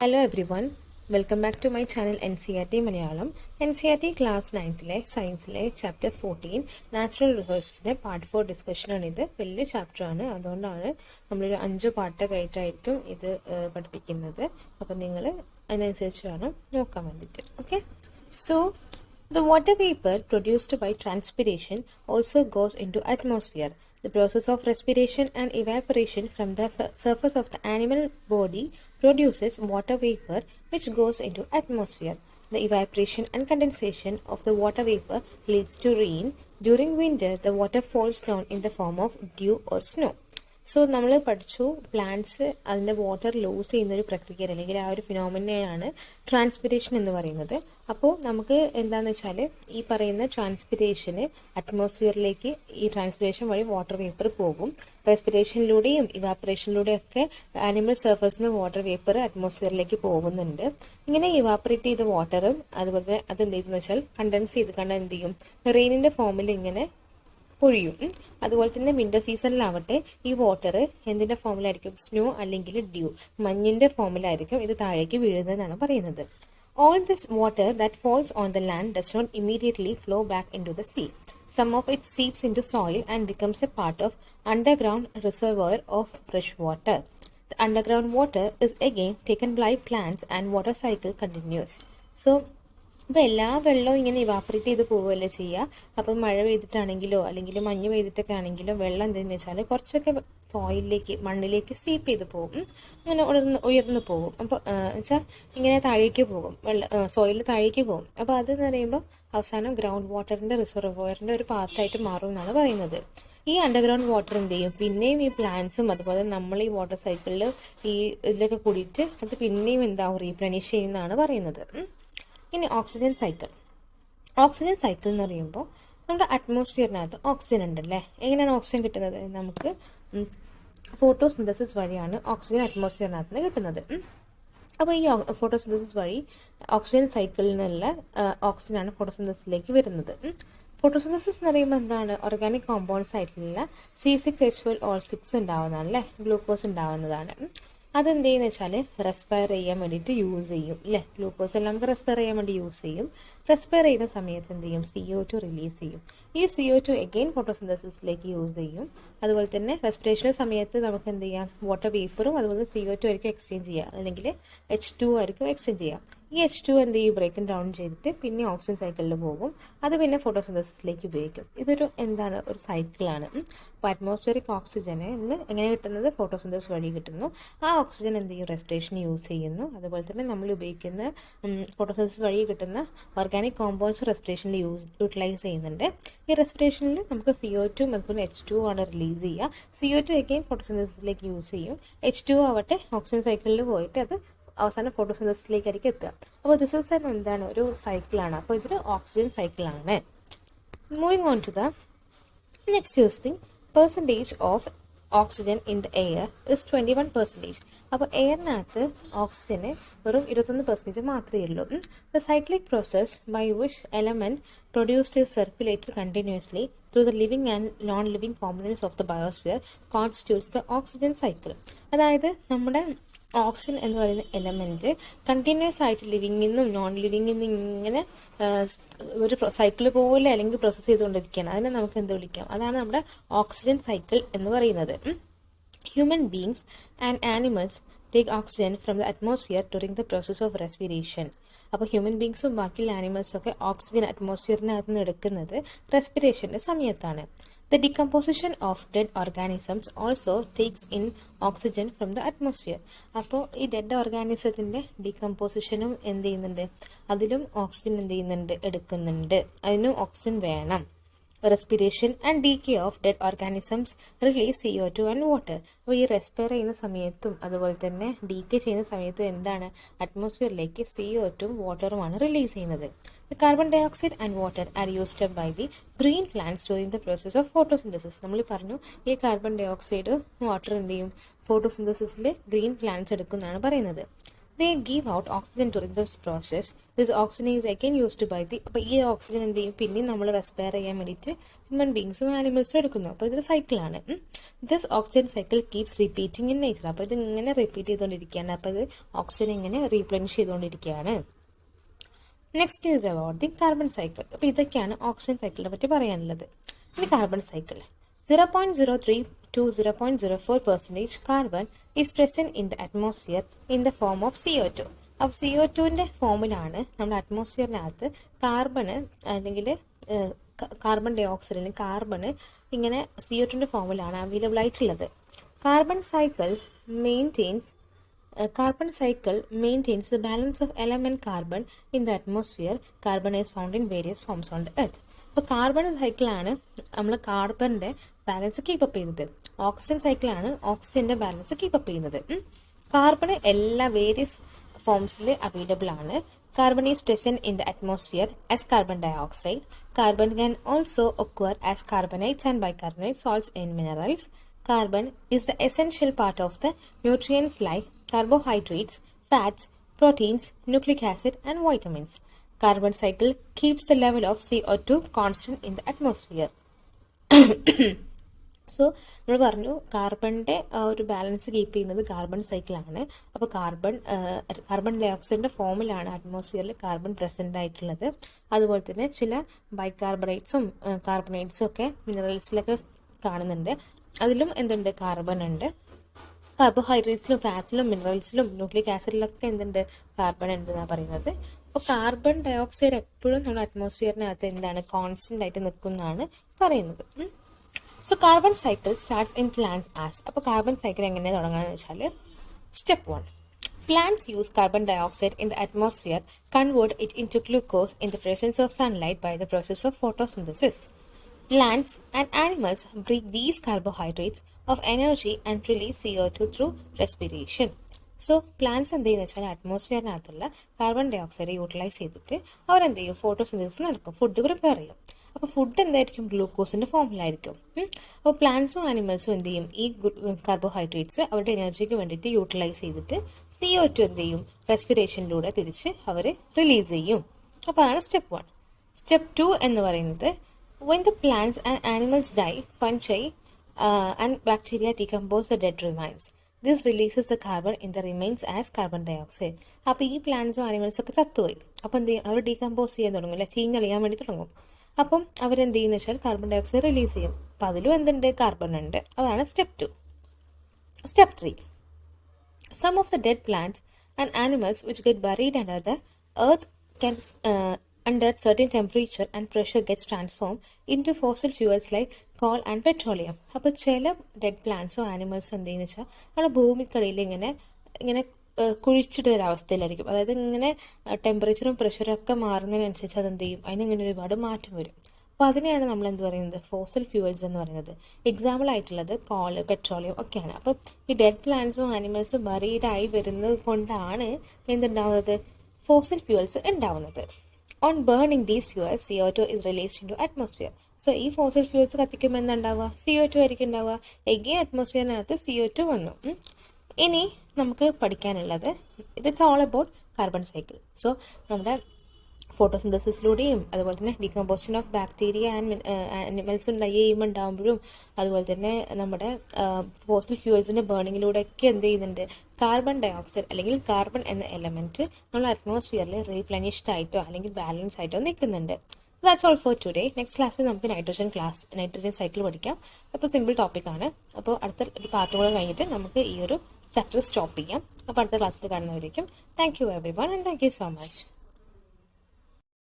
Hello everyone, welcome back to my channel Ncert Malayalam. Ncert class 9th Science chapter 14 Natural Resources part 4 discussion ആണ് ഇത് വലിയ chapter ആണ് അതുകൊണ്ടാണ് നമ്മൾ ഒരു 5 പാർട്ടായിട്ടായിരിക്കും ഇത് പഠിപ്പിക്കുന്നത് അപ്പോൾ നിങ്ങൾ അതിനനുസരിച്ച് വേണം നോക്കാൻ വേണ്ടിയിട്ട് okay so the water vapor produced by transpiration also goes into atmosphere. The process of respiration and evaporation from the surface of the animal body produces water vapor which goes into atmosphere. The evaporation and condensation of the water vapor leads to rain. During winter, the water falls down in the form of dew or snow. So നമ്മൾ പഠിച്ചു plants അതിൻ്റെ water loose ചെയ്യുന്നൊരു പ്രക്രിയ അല്ലെങ്കിൽ ആ ഒരു ഫിനോമിനയാണ് transpiration എന്ന് പറയുന്നത്. അപ്പോൾ നമുക്ക് എന്താണെന്ന് വെച്ചാൽ ഈ പറയുന്ന ട്രാൻസ്പിരേഷന് അറ്റ്മോസ്ഫിയറിലേക്ക് ഈ ട്രാൻസ്പിരേഷൻ വഴി വാട്ടർ വേപ്പർ പോകും. റെസ്പിറേഷനിലൂടെയും ഇവാപ്പറേഷനിലൂടെയും ഒക്കെ ആനിമൽ സർഫസിൽ നിന്ന് വാട്ടർ വേപ്പർ അറ്റ്മോസ്ഫിയറിലേക്ക് പോകുന്നുണ്ട്. ഇങ്ങനെ ഇവാപ്പറേറ്റ് ചെയ്ത വാട്ടറും അതുപോലെ അത് എന്ത് ചെയ്യുന്നത് വെച്ചാൽ കണ്ടൻസ് ചെയ്ത് കണ്ടാൽ എന്ത് ചെയ്യും, റെയിനിൻ്റെ ഫോമിൽ ഇങ്ങനെ പൊഴിയും. അതുപോലെ തന്നെ വിന്റർ സീസണിലാവട്ടെ ഈ വാട്ടർ എന്തിന്റെ ഫോമിലായിരിക്കും, സ്നോ അല്ലെങ്കിൽ ഡ്യൂ, മഞ്ഞിന്റെ ഫോമിലായിരിക്കും ഇത് താഴേക്ക് വീഴുന്നതെന്നാണ് പറയുന്നത്. All this water that falls on the land does not immediately flow back into the sea. Some of it seeps into soil and becomes a part of underground reservoir of fresh water. The underground water is again taken by plants and water cycle continues. So അപ്പോൾ എല്ലാ വെള്ളവും ഇങ്ങനെ evaporate ചെയ്ത് പോവുകയല്ലേ ചെയ്യുക. അപ്പം മഴ പെയ്തിട്ടാണെങ്കിലോ അല്ലെങ്കിൽ മഞ്ഞ് പെയ്തിട്ടൊക്കെ ആണെങ്കിലോ വെള്ളം എന്തെന്ന് വെച്ചാൽ കുറച്ചൊക്കെ സോയിലിലേക്ക് മണ്ണിലേക്ക് സീപ്പ് ചെയ്ത് പോകും, അങ്ങനെ ഉയർന്നു പോകും. അപ്പോൾ വെച്ചാൽ ഇങ്ങനെ താഴേക്ക് പോകും, സോയിൽ താഴേക്ക് പോകും. അപ്പോൾ അതെന്ന് പറയുമ്പോൾ അവസാനം ഗ്രൗണ്ട് വാട്ടറിൻ്റെ റിസർവോയറിൻ്റെ ഒരു പാത്തായിട്ട് മാറും എന്നാണ് പറയുന്നത്. ഈ അണ്ടർഗ്രൗണ്ട് വാട്ടർ എന്ത് ചെയ്യും, പിന്നെയും ഈ പ്ലാന്റ്സും അതുപോലെ നമ്മൾ ഈ വാട്ടർ സൈക്കിളിൽ ഈ ഇതിലൊക്കെ കൂടിയിട്ട് അത് പിന്നെയും എന്താവും റീപ്ലനിഷ് ചെയ്യുന്നതാണ് പറയുന്നത്. ഇനി ഓക്സിജൻ സൈക്കിൾ. ഓക്സിജൻ സൈക്കിൾ എന്ന് പറയുമ്പോൾ നമ്മുടെ അറ്റ്മോസ്ഫിയറിനകത്ത് ഓക്സിജൻ ഉണ്ടല്ലേ. എങ്ങനെയാണ് ഓക്സിജൻ കിട്ടുന്നത്, നമുക്ക് ഫോട്ടോസിന്തസിസ് വഴിയാണ് ഓക്സിജൻ അറ്റ്മോസ്ഫിയറിനകത്ത് നിന്ന് കിട്ടുന്നത്. അപ്പോൾ ഈ ഫോട്ടോസിന്തസിസ് വഴി ഓക്സിജൻ സൈക്കിളിൽ നിന്നുള്ള ഓക്സിജനാണ് ഫോട്ടോസിന്തസിസിലേക്ക് വരുന്നത്. ഫോട്ടോസിന്തസിസ് എന്ന് പറയുമ്പോൾ എന്താണ്, ഓർഗാനിക് കോമ്പൗണ്ട്സ് ആയിട്ടുള്ള C6H12O6 ഉണ്ടാവുന്നതാണ് അല്ലേ, ഗ്ലൂക്കോസ് ഉണ്ടാവുന്നതാണ്. അതെന്ത് ചെയ്യുന്ന വെച്ചാൽ റെസ്പയർ ചെയ്യാൻ വേണ്ടിയിട്ട് യൂസ് ചെയ്യും അല്ലേ. ഗ്ലൂക്കോസ് എല്ലാം നമുക്ക് റെസ്പയർ ചെയ്യാൻ വേണ്ടി യൂസ് ചെയ്യും. റെസ്പയർ ചെയ്യുന്ന സമയത്ത് എന്ത് ചെയ്യും, CO2 റിലീസ് ചെയ്യും. ഈ CO2 എഗെയിൻ ഫോട്ടോസിന്തസിസിലേക്ക് യൂസ് ചെയ്യും. അതുപോലെ തന്നെ റെസ്പിറേഷൻ സമയത്ത് നമുക്ക് എന്ത് ചെയ്യാം, വാട്ടർ വേപ്പറും അതുപോലെ CO2 ആയിരിക്കും എക്സ്ചേഞ്ച് ചെയ്യുക, അല്ലെങ്കിൽ H2 ആയിരിക്കും എക്സ്ചേഞ്ച് ചെയ്യുക. ഈ H2 എന്ത് ചെയ്യും, ബ്രേക്ക് ഡൗൺ ചെയ്തിട്ട് പിന്നെ ഓക്സിജൻ സൈക്കിളിൽ പോകും. അത് പിന്നെ ഫോട്ടോസിന്തസിസിലേക്ക് ഉപയോഗിക്കും. ഇതൊരു എന്താണ്, ഒരു സൈക്കിളാണ്. അപ്പോൾ അറ്റ്മോസ്ഫിയറിക് ഓക്സിജന് എങ്ങനെ കിട്ടുന്നത്, ഫോട്ടോസിന്തസിസ് വഴി കിട്ടുന്നു. ആ ഓക്സിജൻ എന്ത് ചെയ്യും, റെസ്പിറേഷൻ യൂസ് ചെയ്യുന്നു. അതുപോലെ തന്നെ നമ്മൾ ഉപയോഗിക്കുന്ന ഫോട്ടോസിന്തസിസ് വഴി കിട്ടുന്ന ഓർഗാനിക് കോമ്പൗണ്ട്സ് റെസ്പിറേഷനിൽ യൂട്ടിലൈസ് ചെയ്യുന്നുണ്ട്. ഈ റെസ്പിറേഷനിൽ നമുക്ക് CO2 അതുപോലെ H2 ആണ് റിലീസ് ചെയ്യുക. CO2 അഗെയിൻ ഫോട്ടോസിന്തസിസിലേക്ക് യൂസ് ചെയ്യും. H2 ആവട്ടെ ഓക്സിജൻ സൈക്കിളിൽ പോയിട്ട് അത് അവസാനം ഫോട്ടോസിന്തസിസിലേക്കായിരിക്കും എത്തുക. അപ്പോൾ ദിസ് ഇസ് എന്താണ്, ഒരു സൈക്കിളാണ്. അപ്പോൾ ഇതൊരു ഓക്സിജൻ സൈക്കിളാണ്. Moving on to the next is the percentage of oxygen in the air is 21%. അപ്പോൾ എയറിനകത്ത് ഓക്സിജന് വെറും 21% മാത്രമേ ഉള്ളൂ. The cyclic process by which element produced is circulated continuously through the living and non-living components of the biosphere constitutes the oxygen cycle. അതായത് നമ്മുടെ oxygen എന്ന് പറയുന്ന എലമെന്റ് കണ്ടിന്യൂസ് ആയിട്ട് ലിവിങ്ങിൽ നിന്നും നോൺ ലിവിങ്ങിൽ നിന്നും ഇങ്ങനെ ഒരു സൈക്കിൾ പോലെ അല്ലെങ്കിൽ പ്രോസസ്സ് ചെയ്തുകൊണ്ടിരിക്കുകയാണ്. അതിനെ നമുക്ക് എന്ത് വിളിക്കാം, അതാണ് നമ്മുടെ ഓക്സിജൻ സൈക്കിൾ എന്ന് പറയുന്നത്. Human beings and animals take oxygen from the atmosphere during the process of respiration. അപ്പോൾ ഹ്യൂമൻ ബീങ്സും ബാക്കിയുള്ള ആനിമൽസും ഒക്കെ ഓക്സിജൻ അറ്റ്മോസ്ഫിയറിനകത്ത് നിന്ന് എടുക്കുന്നത് റെസ്പിറേഷൻ്റെ സമയത്താണ്. The decomposition of dead organisms also takes in oxygen from the atmosphere. അപ്പോൾ ഈ ഡെഡ് ഓർഗാനിസത്തിൻ്റെ ഡീകമ്പോസിഷനും എന്ത് ചെയ്യുന്നുണ്ട്, അതിലും ഓക്സിജൻ എന്ത് ചെയ്യുന്നുണ്ട്, എടുക്കുന്നുണ്ട്. അതിനും ഓക്സിജൻ വേണം. Respiration and decay of dead organisms release CO2 and water. അപ്പോൾ ഈ റെസ്പയർ ചെയ്യുന്ന സമയത്തും അതുപോലെ തന്നെ ഡീകേ ചെയ്യുന്ന സമയത്തും എന്താണ്, അറ്റ്മോസ്ഫിയറിലേക്ക് CO2 വാട്ടറുമാണ് റിലീസ് ചെയ്യുന്നത്. The carbon dioxide and water are used up by the green plants during the process of photosynthesis. നമ്മൾ പറഞ്ഞു ഈ കാർബൺ ഡൈ ഓക്സൈഡ് വാട്ടർ എന്ത് ചെയ്യും, ഫോട്ടോസിന്തസിസിൽ ഗ്രീൻ പ്ലാന്റ്സ് എടുക്കുന്നതാണ് പറയുന്നത്. They give out oxygen during this process. This oxygen is again used by the അപ്പോൾ ഈ oxygen എന്ത് ചെയ്യും പിന്നെയും നമ്മൾ റെസ്പയർ ചെയ്യാൻ വേണ്ടിയിട്ട് ഹ്യൂമൻ ബീങ്സും ആനിമൽസും എടുക്കുന്നു. അപ്പോൾ ഇതൊരു സൈക്കിളാണ്. This oxygen cycle keeps repeating in nature. അപ്പോൾ ഇത് ഇങ്ങനെ റിപ്പീറ്റ് ചെയ്തുകൊണ്ടിരിക്കുകയാണ്. അപ്പോൾ ഇത് ഓക്സിജൻ ഇങ്ങനെ റീപ്ലനിഷ് ചെയ്തുകൊണ്ടിരിക്കുകയാണ്. Next is about the carbon cycle. അപ്പോൾ ഇതൊക്കെയാണ് ഓക്സിജൻ സൈക്കിളിനെ പറ്റി പറയാനുള്ളത്. ഇനി carbon cycle 0.03 to 0.04% carbon is present in the atmosphere in the form of CO2. അപ്പോൾ CO2ൻ്റെ ഫോമിലാണ് നമ്മുടെ അറ്റ്മോസ്ഫിയറിനകത്ത് കാർബണ് അല്ലെങ്കിൽ കാർബൺ ഡൈ ഓക്സൈഡ് അല്ലെങ്കിൽ കാർബണ് ഇങ്ങനെ CO2ൻ്റെ ഫോമിലാണ് അവൈലബിൾ ആയിട്ടുള്ളത്. Carbon cycle maintains the balance of element carbon in the atmosphere. Carbon is found in various forms on the earth. അപ്പോൾ carbon സൈക്കിളാണ് നമ്മൾ കാർബണിൻ്റെ ബാലൻസ് കീപ്പപ്പ് ചെയ്യുന്നത്. ഓക്സിജൻ സൈക്കിളാണ് ഓക്സിജൻ്റെ ബാലൻസ് കീപ്പപ്പ് ചെയ്യുന്നത്. കാർബൺ എല്ലാ വേരിയസ് ഫോംസിൽ അവൈലബിൾ ആണ്. Carbon is present in the atmosphere as carbon dioxide. Carbon can also occur as carbonates and bicarbonate salts in minerals. Carbon is the essential part of the nutrients like carbohydrates, fats, proteins, nucleic acid, and vitamins. Carbon cycle keeps the level of CO2 constant in the atmosphere. So നമ്മൾ പറഞ്ഞു കാർബണിൻ്റെ ഒരു balance keep ചെയ്യുന്നത് carbon സൈക്കിളാണ്. അപ്പോൾ carbon dye ഓക്സൈഡിൻ്റെ ഫോമിലാണ് അറ്റ്മോസ്ഫിയറിൽ carbon present ആയിട്ടുള്ളത്. അതുപോലെ തന്നെ ചില ബൈകാർബണേറ്റ്സും കാർബണേറ്റ്സും ഒക്കെ മിനറൽസിലൊക്കെ കാണുന്നുണ്ട്. അതിലും എന്തുണ്ട് കാർബൺ ഉണ്ട്. കാർബോഹൈഡ്രേറ്റ്സിലും ഫാറ്റ്സിലും മിനറൽസിലും ന്യൂക്ലിക് ആസിഡിലൊക്കെ എന്തുണ്ട് കാർബൺ ഉണ്ട് എന്നാണ് പറയുന്നത്. അപ്പോൾ കാർബൺ ഡൈ ഓക്സൈഡ് എപ്പോഴും നമ്മുടെ അറ്റ്മോസ്ഫിയറിനകത്ത് എന്താണ് കോൺസ്റ്റൻ്റ് ആയിട്ട് നിൽക്കുന്നതാണ് പറയുന്നത്. So carbon cycle starts in plants as. അപ്പോൾ കാർബൺ സൈക്കിൾ എങ്ങനെയാണ് തുടങ്ങുകയെന്ന് വെച്ചാൽ step 1. Plants use carbon dioxide in the atmosphere, convert it into glucose in the presence of sunlight by the process of photosynthesis. Plants and animals break these carbohydrates of energy and release CO2 through respiration. So plants എന്ത് ചെയ്യുന്ന വെച്ചാൽ അറ്റ്മോസ്ഫിയറിനകത്തുള്ള carbon dye oxide utilise ചെയ്തിട്ട് അവരെന്ത് ചെയ്യും photosynthesis നടക്കും, food prepare ചെയ്യും. അപ്പോൾ food എന്തായിരിക്കും ഗ്ലൂക്കോസിൻ്റെ ഫോമിലായിരിക്കും. അപ്പോൾ പ്ലാന്റ്സും ആനിമൽസും എന്ത് ചെയ്യും ഈ കാർബോഹൈഡ്രേറ്റ്സ് അവരുടെ എനർജിക്ക് വേണ്ടിയിട്ട് യൂട്ടിലൈസ് ചെയ്തിട്ട് CO2 എന്ത് ചെയ്യും റെസ്പിറേഷനിലൂടെ തിരിച്ച് അവർ റിലീസ് ചെയ്യും. അപ്പോൾ അതാണ് സ്റ്റെപ്പ് 1. സ്റ്റെപ്പ് 2 എന്ന് പറയുന്നത് when the plants and animals die, fungi and bacteria decompose the dead remains. This releases the carbon in the remains as carbon dioxide. അപ്പോൾ ഈ പ്ലാന്റ്സും ആനിമൽസും ഒക്കെ ചത്തുപോയി. അപ്പോൾ എന്ത് ചെയ്യും അവർ ഡീകമ്പോസ് ചെയ്യാൻ തുടങ്ങും, അല്ലെ ചീഞ്ഞളിയാൻ വേണ്ടി തുടങ്ങും. അപ്പം അവരെന്ത് ചെയ്യുന്ന വെച്ചാൽ കാർബൺ ഡൈ ഓക്സൈഡ് റിലീസ് ചെയ്യും. അപ്പോൾ അതിലും എന്തുണ്ട് കാർബൺ ഉണ്ട്. അതാണ് step 2. Step 3. Some of the dead plants and animals which get buried under the earth can under certain temperature and pressure gets transformed into fossil fuels like coal and petroleum. അപ്പോൾ ചില dead പ്ലാന്റ്സോ ആനിമൽസോ എന്ത് ചെയ്യുന്ന വെച്ചാൽ നമ്മുടെ ഭൂമിക്കടിയിൽ ഇങ്ങനെ കുഴിച്ചിട്ടൊരവസ്ഥയിലായിരിക്കും. അതായത് ഇങ്ങനെ ടെമ്പറേച്ചറും പ്രഷറും ഒക്കെ മാറുന്നതിനനുസരിച്ച് അതെന്ത് ചെയ്യും അതിനിങ്ങനെ ഒരുപാട് മാറ്റം വരും. അപ്പോൾ അതിനെയാണ് നമ്മൾ എന്ത് പറയുന്നത് ഫോസിൽ ഫ്യൂവൽസ് എന്ന് പറയുന്നത്. എക്സാമ്പിൾ ആയിട്ടുള്ളത് കോള് പെട്രോളിയം ഒക്കെയാണ്. അപ്പോൾ ഈ ഡെഡ് പ്ലാന്റ്സും ആനിമൽസും ബറീഡായി വരുന്നത് കൊണ്ടാണ് എന്തുണ്ടാവുന്നത് ഫോസിൽ ഫ്യൂവൽസ് ഉണ്ടാവുന്നത്. On burning these fuels, CO2 is released into atmosphere. So ഈ ഫോസിൽ ഫ്യൂൽസ് കത്തിക്കുമ്പോൾ എന്താണ്ടാവുക CO2 ആയിരിക്കും ഉണ്ടാവുക. എഗെയിൻ അറ്റ്മോസ്ഫിയറിനകത്ത് CO2 വന്നു. ഇനി നമുക്ക് പഠിക്കാനുള്ളത് it's all about carbon cycle. So നമ്മുടെ ഫോട്ടോസിന്തസിസിലൂടെയും അതുപോലെ തന്നെ ഡീകമ്പോസിഷൻ ഓഫ് ബാക്ടീരിയ ആൻഡ് ആനിമൽസും ഡൈ ചെയ്യുമ്പോൾ ഉണ്ടാകുമ്പോഴും അതുപോലെ തന്നെ നമ്മുടെ ഫോസിൽ ഫ്യൂവൽസിൻ്റെ ബേണിങ്ങിലൂടെയൊക്കെ എന്ത് ചെയ്യുന്നുണ്ട് കാർബൺ ഡൈ ഓക്സൈഡ് അല്ലെങ്കിൽ കാർബൺ എന്ന എലമെൻറ്റ് നമ്മൾ അറ്റ്മോസ്ഫിയറിൽ റീപ്ലനിഷ്ഡ് ആയിട്ടോ അല്ലെങ്കിൽ ബാലൻസ് ആയിട്ടോ നിൽക്കുന്നുണ്ട്. That's all for today. Next ക്ലാസ്സിൽ നമുക്ക് നൈട്രജൻ സൈക്കിൾ പഠിക്കാം. അപ്പോൾ സിമ്പിൾ ടോപ്പിക്കാണ്. അപ്പോൾ അടുത്ത ഒരു പാർട്ടുകൾ കഴിഞ്ഞിട്ട് നമുക്ക് ഈ ഒരു ചാപ്റ്റർ സ്റ്റോപ്പ് ചെയ്യാം. അപ്പോൾ അടുത്ത ക്ലാസ്സിൽ കാണുന്നവരേക്കും thank you everyone and thank you so much.